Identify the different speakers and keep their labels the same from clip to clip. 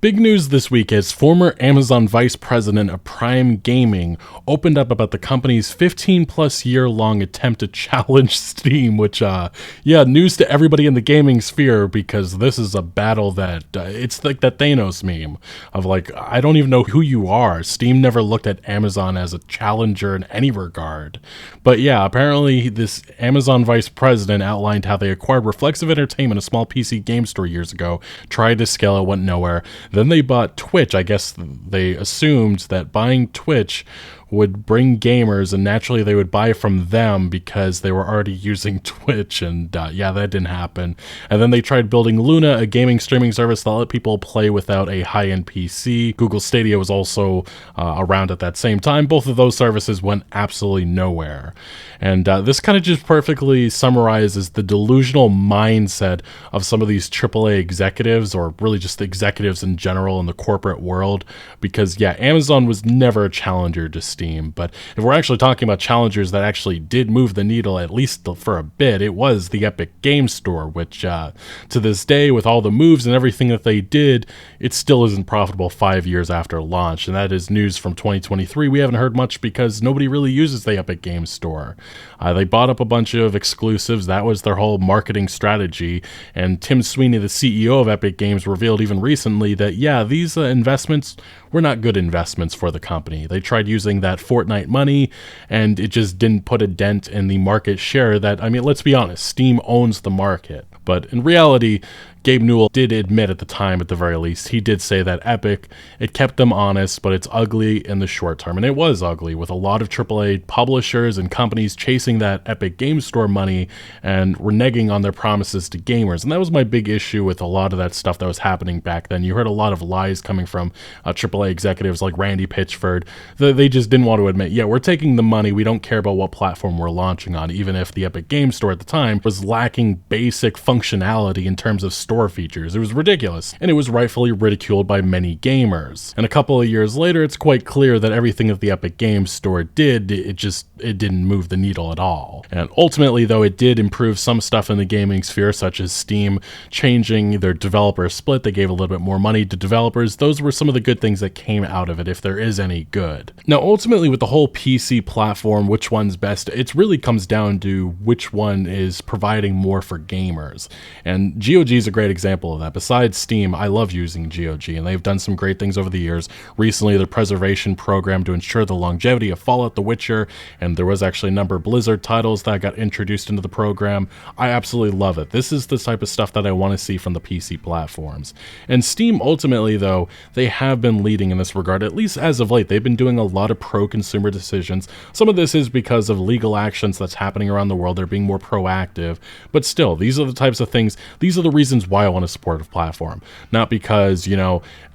Speaker 1: Big news this week as former Amazon vice president of Prime Gaming opened up about the company's 15 plus year long attempt to challenge Steam, which, news to everybody in the gaming sphere because this is a battle that, it's like that Thanos meme of like, I don't even know who you are. Steam never looked at Amazon as a challenger in any regard. But yeah, apparently this Amazon vice president outlined how they acquired Reflexive Entertainment, a small PC game store years ago, tried to scale it, went nowhere. Then they bought Twitch. I guess they assumed that buying Twitch would bring gamers, and naturally they would buy from them because they were already using Twitch, and that didn't happen. And then they tried building Luna, a gaming streaming service that let people play without a high-end PC. Google Stadia was also around at that same time. Both of those services went absolutely nowhere. And this kind of just perfectly summarizes the delusional mindset of some of these AAA executives, or really just executives in general in the corporate world, because Amazon was never a challenger to Steam. But if we're actually talking about challengers that actually did move the needle, at least for a bit, it was the Epic Games Store, which to this day, with all the moves and everything that they did, it still isn't profitable 5 years after launch. And that is news from 2023. We haven't heard much because nobody really uses the Epic Games Store. They bought up a bunch of exclusives. That was their whole marketing strategy. And Tim Sweeney, the CEO of Epic Games, revealed even recently that, these investments were not good investments for the company. They tried using that Fortnite money, and it just didn't put a dent in the market share that, let's be honest, Steam owns the market. But in reality, Gabe Newell did admit at the time, at the very least, he did say that Epic, it kept them honest, but it's ugly in the short term. And it was ugly, with a lot of AAA publishers and companies chasing that Epic Games Store money and reneging on their promises to gamers. And that was my big issue with a lot of that stuff that was happening back then. You heard a lot of lies coming from AAA executives like Randy Pitchford. They just didn't want to admit, we're taking the money, we don't care about what platform we're launching on, even if the Epic Games Store at the time was lacking basic functionality in terms of store features. It was ridiculous, and it was rightfully ridiculed by many gamers. And a couple of years later, it's quite clear that everything that the Epic Games Store did, it didn't move the needle at all. And ultimately, though, it did improve some stuff in the gaming sphere, such as Steam changing their developer split. They gave a little bit more money to developers. Those were some of the good things that came out of it, if there is any good. Now, ultimately, with the whole PC platform, which one's best, it really comes down to which one is providing more for gamers. And GOG is a great example of that. Besides Steam, I love using GOG, and they've done some great things over the years. Recently, their preservation program to ensure the longevity of Fallout, The Witcher, and there was actually a number of Blizzard titles that got introduced into the program. I absolutely love it. This is the type of stuff that I want to see from the PC platforms. And Steam, ultimately, though, they have been leading in this regard, at least as of late. They've been doing a lot of pro-consumer decisions. Some of this is because of legal actions that's happening around the world. They're being more proactive. But still, these are the types of things, these are the reasons why I want to support a platform. Not because,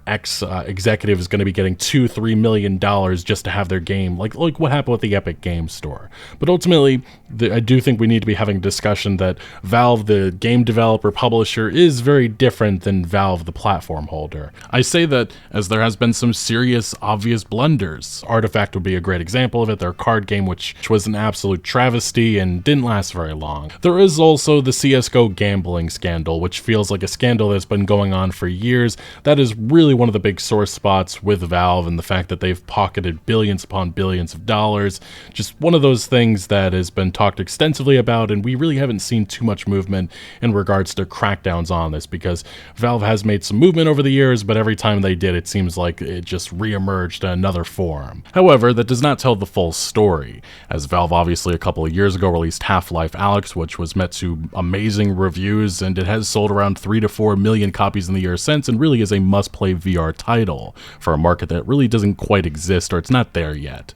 Speaker 1: X executive is going to be getting $2-3 million just to have their game, like what happened with the Epic Games Store. But ultimately, I do think we need to be having a discussion that Valve, the game developer publisher, is very different than Valve, the platform holder. I say that as there has been some serious, obvious blunders. Artifact would be a great example of it. Their card game, which was an absolute travesty and didn't last very long. There is also the CSGO gambling scandal, which feels like a scandal that's been going on for years. That is really one of the big sore spots with Valve, and the fact that they've pocketed billions upon billions of dollars. Just one of those things that has been talked extensively about, and we really haven't seen too much movement in regards to crackdowns on this, because Valve has made some movement over the years, but every time they did, it seems like it just re-emerged in another form. However, that does not tell the full story, as Valve obviously a couple of years ago released Half-Life Alyx, which was met to amazing reviews, and it has sold around 3 to 4 million copies in the year since, and really is a must-play VR title for a market that really doesn't quite exist, or it's not there yet.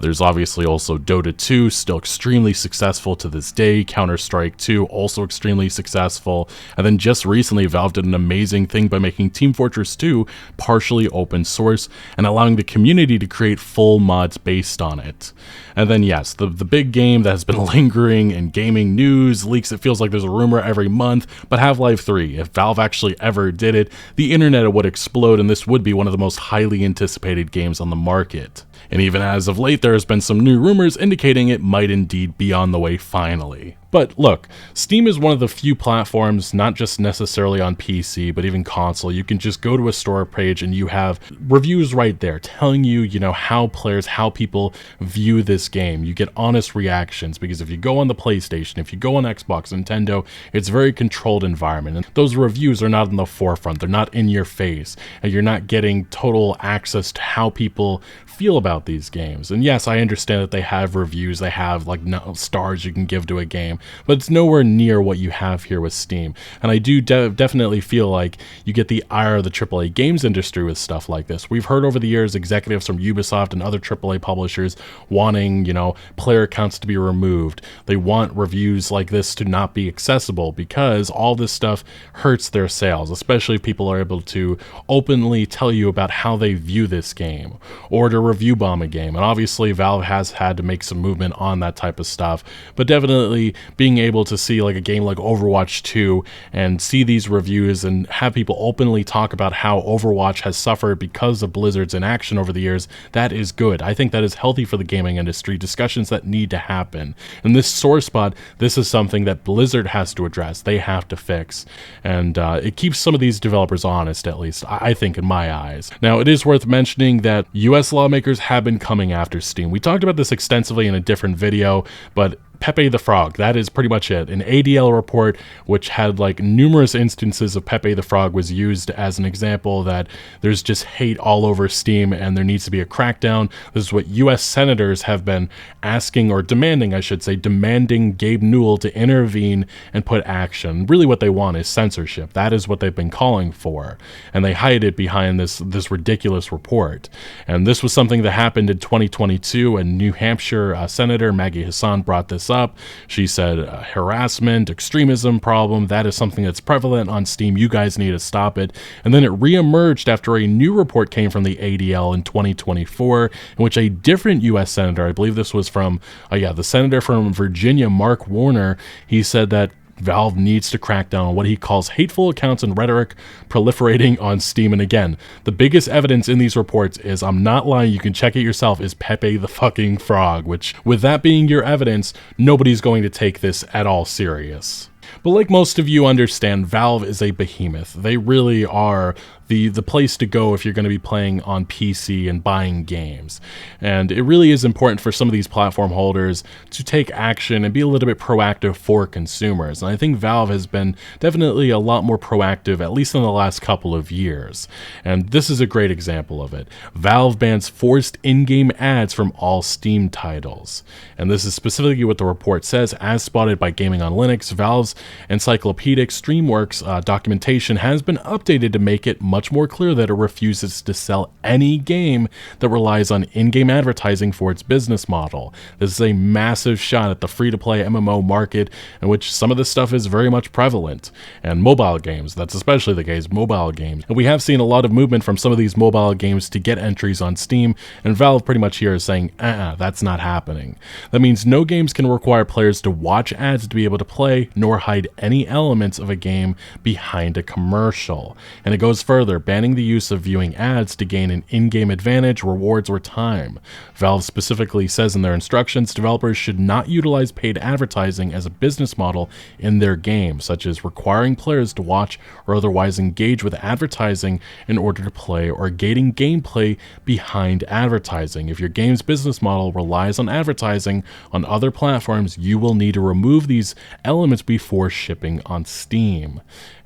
Speaker 1: There's obviously also Dota 2, still extremely successful to this day. Counter-Strike 2, also extremely successful. And then just recently, Valve did an amazing thing by making Team Fortress 2 partially open source and allowing the community to create full mods based on it. And then yes, the big game that has been lingering in gaming news, leaks, it feels like there's a rumor every month, but Half-Life 3, if Valve actually ever did it, the internet would explode, and this would be one of the most highly anticipated games on the market. And even as of late, there has been some new rumors indicating it might indeed be on the way finally. But look, Steam is one of the few platforms, not just necessarily on PC, but even console. You can just go to a store page and you have reviews right there telling you, how people view this game. You get honest reactions, because if you go on the PlayStation, if you go on Xbox, Nintendo, it's a very controlled environment. And those reviews are not in the forefront. They're not in your face. And you're not getting total access to how people feel about these games. And yes, I understand that they have reviews, they have stars you can give to a game, but it's nowhere near what you have here with Steam. And I do definitely feel like you get the ire of the AAA games industry with stuff like this. We've heard over the years executives from Ubisoft and other AAA publishers wanting, player accounts to be removed. They want reviews like this to not be accessible because all this stuff hurts their sales, especially if people are able to openly tell you about how they view this game or to review bomb a game. And obviously Valve has had to make some movement on that type of stuff, but definitely being able to see a game like Overwatch 2 and see these reviews and have people openly talk about how Overwatch has suffered because of Blizzard's inaction over the years, that is good. I think that is healthy for the gaming industry, discussions that need to happen. And this sore spot, this is something that Blizzard has to address, they have to fix. And it keeps some of these developers honest, at least, I think, in my eyes. Now, it is worth mentioning that US lawmakers have been coming after Steam. We talked about this extensively in a different video, but Pepe the Frog, that is pretty much it. An ADL report which had numerous instances of Pepe the Frog was used as an example that there's just hate all over Steam and there needs to be a crackdown. This is what US senators have been asking, or demanding, I should say, demanding Gabe Newell to intervene and put action. Really what they want is censorship. That is what they've been calling for. And they hide it behind this ridiculous report. And this was something that happened in 2022, and New Hampshire Senator Maggie Hassan brought this up. She said harassment, extremism problem, that is something that's prevalent on Steam. You guys need to stop it. And then it re-emerged after a new report came from the ADL in 2024, in which a different U.S. senator, I believe this was from, the senator from Virginia, Mark Warner, he said that Valve needs to crack down on what he calls hateful accounts and rhetoric proliferating on Steam. And again, the biggest evidence in these reports is, I'm not lying, you can check it yourself, is Pepe the fucking Frog, which, with that being your evidence, nobody's going to take this at all serious. But like most of you understand, Valve is a behemoth. They really are the place to go if you're going to be playing on PC and buying games. And it really is important for some of these platform holders to take action and be a little bit proactive for consumers. And I think Valve has been definitely a lot more proactive, at least in the last couple of years. And this is a great example of it. Valve bans forced in-game ads from all Steam titles. And this is specifically what the report says. As spotted by Gaming on Linux, Valve's encyclopedic Streamworks documentation has been updated to make it much more clear that it refuses to sell any game that relies on in-game advertising for its business model. This is a massive shot at the free-to-play MMO market, in which some of this stuff is very much prevalent. And mobile games, that's especially the case, mobile games. And we have seen a lot of movement from some of these mobile games to get entries on Steam, and Valve pretty much here is saying, that's not happening. That means no games can require players to watch ads to be able to play, nor hide any elements of a game behind a commercial. And it goes further, banning the use of viewing ads to gain an in-game advantage, rewards, or time. Valve specifically says in their instructions, developers should not utilize paid advertising as a business model in their game, such as requiring players to watch or otherwise engage with advertising in order to play, or gating gameplay behind advertising. If your game's business model relies on advertising on other platforms, you will need to remove these elements before shipping on Steam.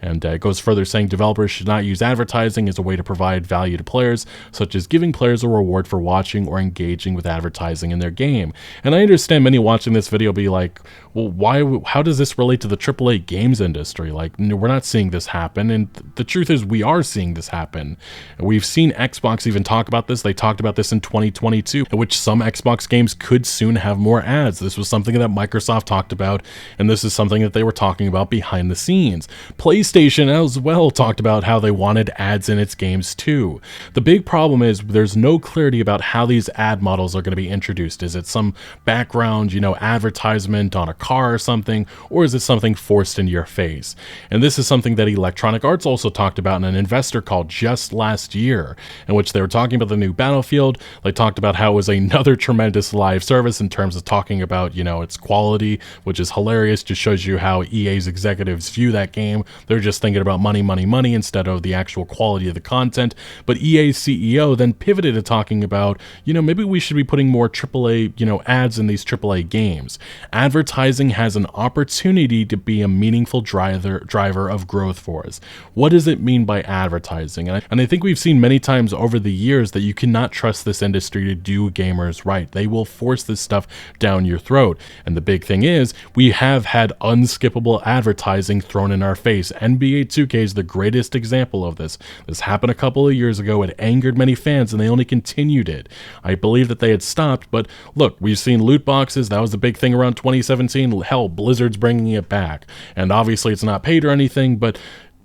Speaker 1: And it goes further, saying developers should not use advertising as a way to provide value to players, such as giving players a reward for watching or engaging with advertising in their game. And I understand many watching this video be like, well, how does this relate to the AAA games industry? Like, we're not seeing this happen. And the truth is, we are seeing this happen. We've seen Xbox even talk about this. They talked about this in 2022, in which some Xbox games could soon have more ads. This was something that Microsoft talked about, and this is something that they were talking about behind the scenes. PlayStation as well talked about how they wanted ads in its games too. The big problem is there's no clarity about how these ad models are going to be introduced. Is it some background, advertisement on a car or something, or is it something forced into your face? And this is something that Electronic Arts also talked about in an investor call just last year, in which they were talking about the new Battlefield. They talked about how it was another tremendous live service in terms of talking about, its quality, which is hilarious. Just shows you how EA's executives view that game. They're just thinking about money, money, money instead of the actual quality of the content. But EA's CEO then pivoted to talking about, maybe we should be putting more AAA, ads in these AAA games. Advertising has an opportunity to be a meaningful driver of growth for us. What does it mean by advertising? And I think we've seen many times over the years that you cannot trust this industry to do gamers right. They will force this stuff down your throat. And the big thing is, we have had unskippable advertising thrown in our face. NBA 2K is the greatest example of this. This happened a couple of years ago. It angered many fans, and they only continued it. I believe that they had stopped, but look, we've seen loot boxes. That was the big thing around 2017. Hell, Blizzard's bringing it back. And obviously it's not paid or anything, but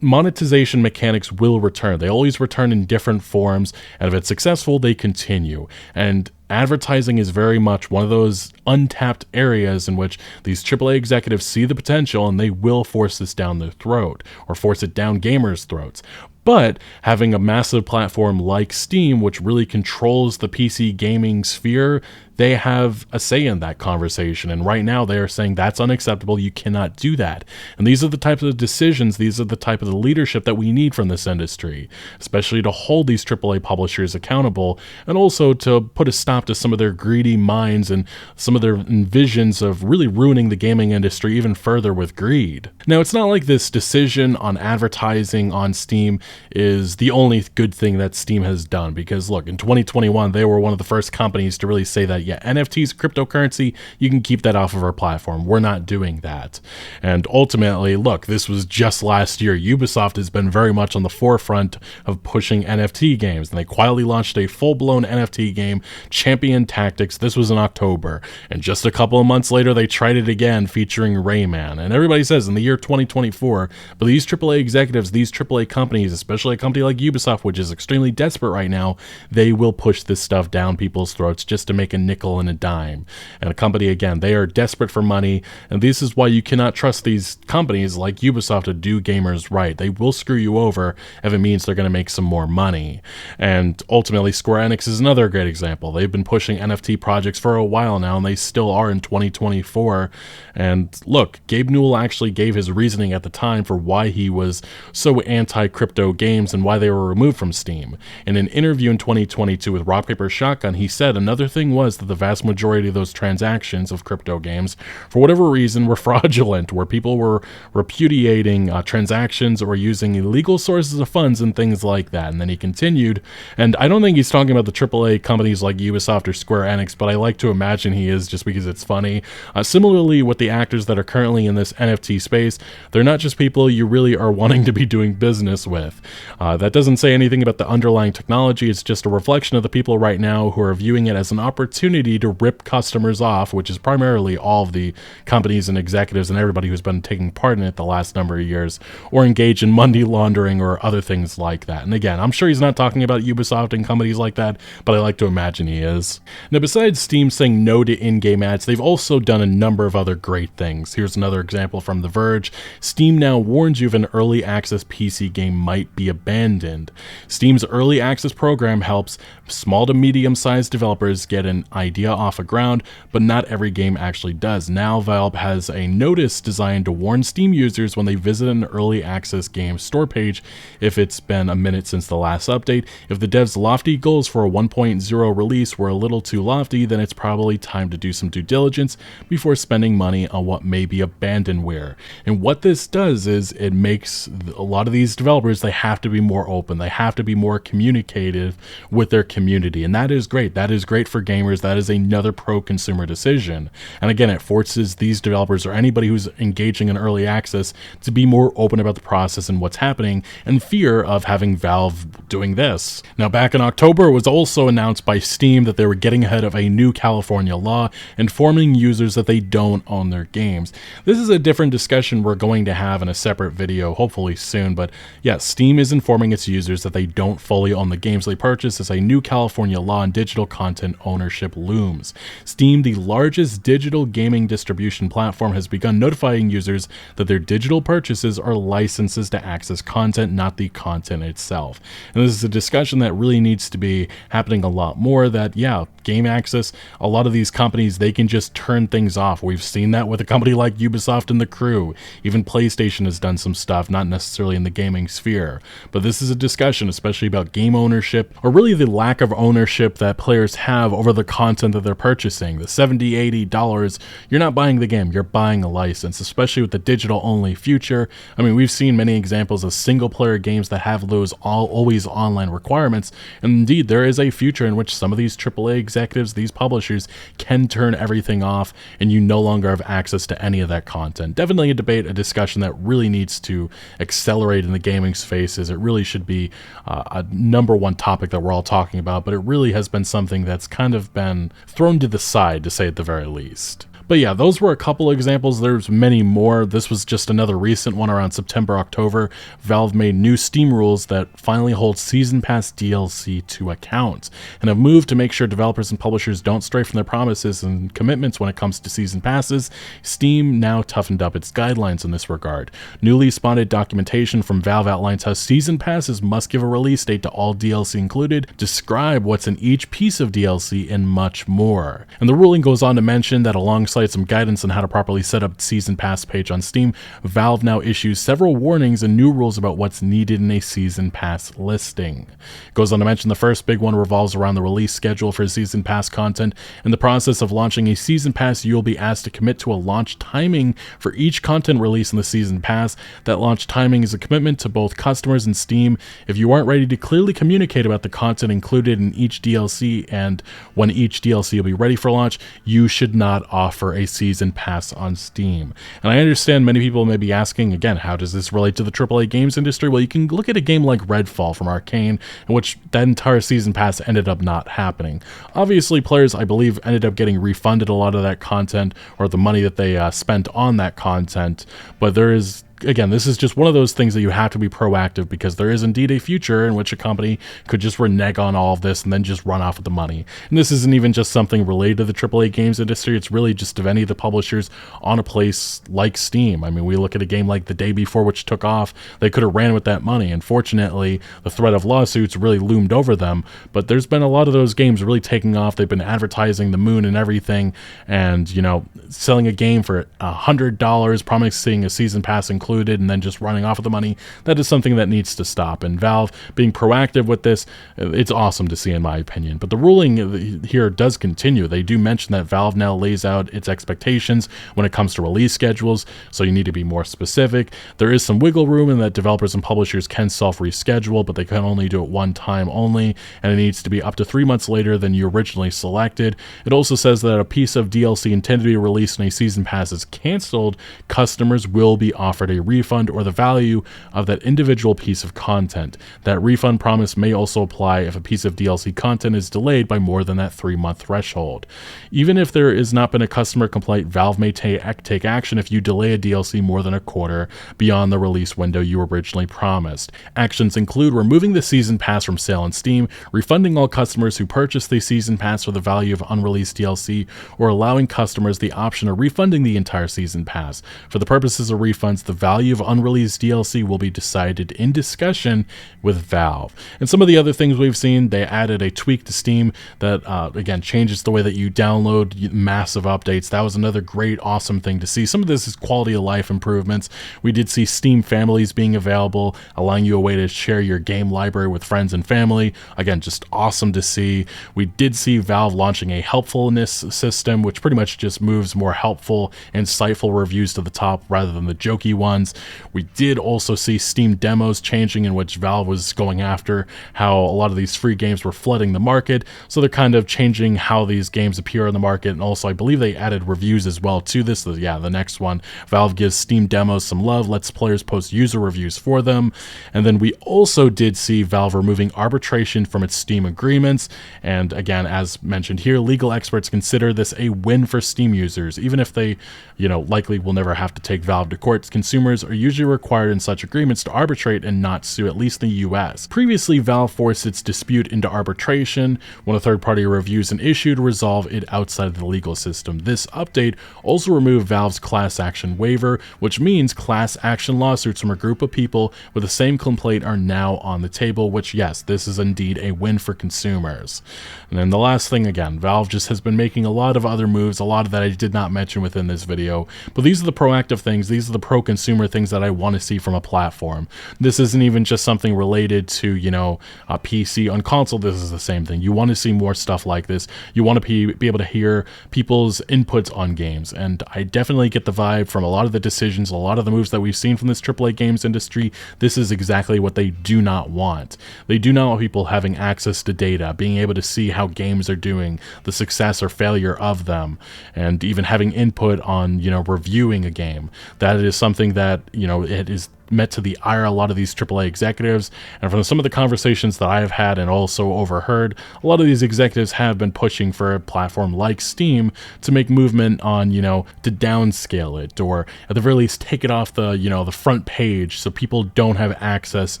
Speaker 1: monetization mechanics will return. They always return in different forms, and if it's successful, they continue. And advertising is very much one of those untapped areas in which these AAA executives see the potential, and they will force this down their throat, or force it down gamers' throats. But having a massive platform like Steam, which really controls the PC gaming sphere, they have a say in that conversation. And right now they are saying that's unacceptable. You cannot do that. And these are the types of decisions, these are the type of the leadership that we need from this industry, especially to hold these AAA publishers accountable, and also to put a stop to some of their greedy minds and some of their visions of really ruining the gaming industry even further with greed. Now, it's not like this decision on advertising on Steam is the only good thing that Steam has done, because look, in 2021 they were one of the first companies to really say that, yeah, NFTs, cryptocurrency, you can keep that off of our platform. We're not doing that. And ultimately, look, this was just last year. Ubisoft has been very much on the forefront of pushing NFT games, and they quietly launched a full-blown NFT game, Champion Tactics. This was in October, and just a couple of months later they tried it again featuring Rayman. And everybody says in the year 2024, but these AAA executives, these AAA companies, especially a company like Ubisoft, which is extremely desperate right now, they will push this stuff down people's throats just to make a nickel and a dime. And a company, again, they are desperate for money, and this is why you cannot trust these companies like Ubisoft to do gamers right. They will screw you over if it means they're going to make some more money. And ultimately, Square Enix is another great example. They've been pushing NFT projects for a while now, and they still are in 2024. And look, Gabe Newell actually gave his reasoning at the time for why he was so anti-crypto games and why they were removed from Steam. In an interview in 2022 with Rock Paper Shotgun, he said another thing was that the vast majority of those transactions of crypto games, for whatever reason, were fraudulent, where people were repudiating transactions or using illegal sources of funds and things like that. And then he continued, and I don't think he's talking about the AAA companies like Ubisoft or Square Enix, but I like to imagine he is, just because it's funny. Similarly, with the actors that are currently in this NFT space, they're not just people you really are wanting to be doing business with. That doesn't say anything about the underlying technology. It's just a reflection of the people right now who are viewing it as an opportunity to rip customers off, which is primarily all of the companies and executives and everybody who's been taking part in it the last number of years, or engage in money laundering or other things like that. And again, I'm sure he's not talking about Ubisoft and companies like that, but I like to imagine he is. Now, besides Steam saying no to in-game ads, they've also done a number of other great things. Here's another example from The Verge. Steam now warns you if an early access PC game might be abandoned. Steam's early access program helps small to medium-sized developers get an idea off the ground, but not every game actually does. Now Valve has a notice designed to warn Steam users when they visit an early access game store page if it's been a minute since the last update. If the devs' lofty goals for a 1.0 release were a little too lofty, then it's probably time to do some due diligence before spending money on what may be abandonware. And what this does is it makes a lot of these developers, they have to be more open, they have to be more communicative with their community, and that is great. That is great for gamers, that is another pro-consumer decision. And again, it forces these developers or anybody who's engaging in early access to be more open about the process and what's happening, and fear of having Valve doing this. Now, back in October, it was also announced by Steam that they were getting ahead of a new California law, informing users that they don't own their games. This is a different discussion we're going to have in a separate video, hopefully soon, but yeah, Steam is informing its users that they don't fully own the games they purchase as a new California law on digital content ownership looms. Steam, the largest digital gaming distribution platform, has begun notifying users that their digital purchases are licenses to access content, not the content itself. And this is a discussion that really needs to be happening a lot more, that yeah, game access, a lot of these companies, they can just turn things off. We've seen that with a company like Ubisoft and The Crew. Even PlayStation has done some stuff, not necessarily in the gaming sphere. But this is a discussion, especially about game ownership, or really the lack of ownership that players have over the content that they're purchasing. The $70, $80, you're not buying the game, you're buying a license, especially with the digital-only future. I mean, we've seen many examples of single-player games that have those always online requirements, and indeed, there is a future in which some of these AAA executives, these publishers, can turn everything off, and you no longer have access to any of that content. Definitely a debate, a discussion that really needs to accelerate in the gaming space, as it really should be a number one topic that we're all talking about, but it really has been something that's kind of been thrown to the side, to say at the very least. But yeah, those were a couple of examples. There's many more. This was just another recent one around September, October. Valve made new Steam rules that finally hold Season Pass DLC to account, and have moved to make sure developers and publishers don't stray from their promises and commitments when it comes to Season Passes. Steam now toughened up its guidelines in this regard. Newly spotted documentation from Valve outlines how Season Passes must give a release date to all DLC included, describe what's in each piece of DLC, and much more. And the ruling goes on to mention that alongside some guidance on how to properly set up Season Pass page on Steam, Valve now issues several warnings and new rules about what's needed in a Season Pass listing. It goes on to mention the first big one revolves around the release schedule for Season Pass content. In the process of launching a Season Pass, you'll be asked to commit to a launch timing for each content release in the Season Pass. That launch timing is a commitment to both customers and Steam. If you aren't ready to clearly communicate about the content included in each DLC and when each DLC will be ready for launch, you should not offer a Season Pass on Steam. And I understand many people may be asking, again, how does this relate to the AAA games industry? Well, you can look at a game like Redfall from Arcane, in which that entire Season Pass ended up not happening. Obviously, players, I believe, ended up getting refunded a lot of that content, or the money that they spent on that content, but there is, again, this is just one of those things that you have to be proactive, because there is indeed a future in which a company could just renege on all of this and then just run off with the money. And this isn't even just something related to the AAA games industry, it's really just of any of the publishers on a place like Steam. I mean, we look at a game like The Day Before, which took off. They could have ran with that money. Unfortunately, the threat of lawsuits really loomed over them, but there's been a lot of those games really taking off. They've been advertising the moon and everything, and, you know, selling a game for $100, promising a Season Pass included, and then just running off with the money. That is something that needs to stop. And Valve being proactive with this, it's awesome to see, in my opinion. But the ruling here does continue. They do mention that Valve now lays out its expectations when it comes to release schedules, so you need to be more specific. There is some wiggle room in that developers and publishers can self-reschedule, but they can only do it one time only, and it needs to be up to 3 months later than you originally selected. It also says that a piece of DLC intended to be released in a Season Pass is canceled, customers will be offered a refund or the value of that individual piece of content. That refund promise may also apply if a piece of DLC content is delayed by more than that 3-month threshold. Even if there has not been a customer complaint, Valve may take action if you delay a DLC more than a quarter beyond the release window you originally promised. Actions include removing the Season Pass from sale on Steam, refunding all customers who purchased the Season Pass for the value of unreleased DLC, or allowing customers the option of refunding the entire Season Pass. For the purposes of refunds, the value of unreleased DLC will be decided in discussion with Valve. And some of the other things we've seen, they added a tweak to Steam that, again, changes the way that you download massive updates. That was another great, awesome thing to see. Some of this is quality of life improvements. We did see Steam Families being available, allowing you a way to share your game library with friends and family. Again, just awesome to see. We did see Valve launching a helpfulness system, which pretty much just moves more helpful, insightful reviews to the top rather than the jokey ones. ones. We did also see Steam demos changing, in which Valve was going after how a lot of these free games were flooding the market, so they're kind of changing how these games appear on the market. And also I believe they added reviews as well to this. So yeah, the next one, Valve gives Steam demos some love, lets players post user reviews for them. And then we also did see Valve removing arbitration from its Steam agreements, and again, as mentioned here, legal experts consider this a win for Steam users. Even if they, likely will never have to take Valve to court, consumers are usually required in such agreements to arbitrate and not sue, at least in the US. Previously, Valve forced its dispute into arbitration when a third-party reviews an issue to resolve it outside of the legal system. This update also removed Valve's class action waiver, which means class action lawsuits from a group of people with the same complaint are now on the table, which, yes, this is indeed a win for consumers. And then the last thing, again, Valve just has been making a lot of other moves, a lot of that I did not mention within this video, but these are the proactive things, these are the pro-consumer things that I want to see from a platform. This isn't even just something related to, a PC. On console, this is the same thing. You want to see more stuff like this. You want to be able to hear people's inputs on games, and I definitely get the vibe from a lot of the decisions, a lot of the moves that we've seen from this AAA games industry. This is exactly what they do not want. They do not want people having access to data, being able to see how games are doing, the success or failure of them, and even having input on, reviewing a game. That is something that, it is met to the ire a lot of these AAA executives, and from some of the conversations that I have had and also overheard, a lot of these executives have been pushing for a platform like Steam to make movement on, to downscale it, or at the very least take it off the, the front page so people don't have access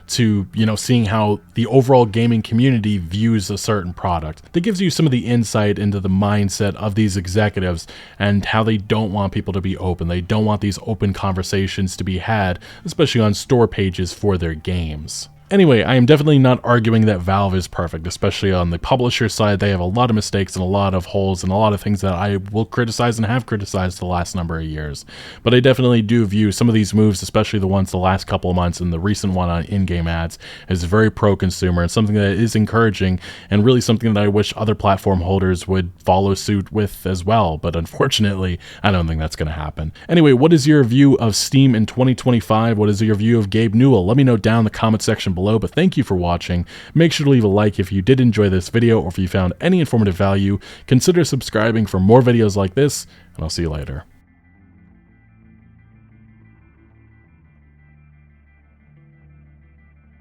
Speaker 1: to, seeing how the overall gaming community views a certain product. That gives you some of the insight into the mindset of these executives and how they don't want people to be open. They don't want these open conversations to be had, especially on store pages for their games. Anyway, I am definitely not arguing that Valve is perfect, especially on the publisher side. They have a lot of mistakes and a lot of holes and a lot of things that I will criticize and have criticized the last number of years. But I definitely do view some of these moves, especially the ones the last couple of months and the recent one on in-game ads, as very pro-consumer and something that is encouraging, and really something that I wish other platform holders would follow suit with as well. But unfortunately, I don't think that's going to happen. Anyway, what is your view of Steam in 2025? What is your view of Gabe Newell? Let me know down in the comment section below. But thank you for watching. Make sure to leave a like if you did enjoy this video, or if you found any informative value. Consider subscribing for more videos like this, and I'll see you later.